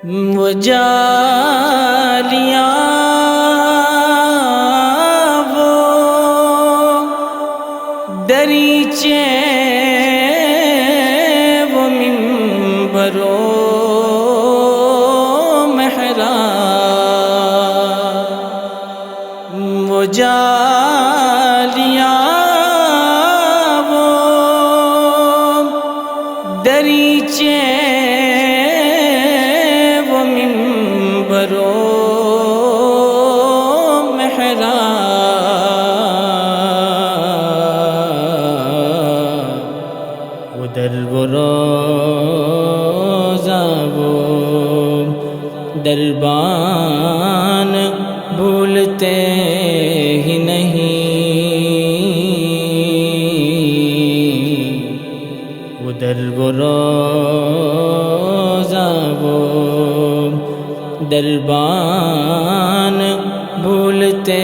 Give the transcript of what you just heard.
وہ جالیاں وہ دریچے وہ منبر و محراب، وہ جالیاں وہ دریچے وہ در و روضہ وہ دربان بھولتے ہی نہیں، وہ در و روضہ وہ دربان بھولتے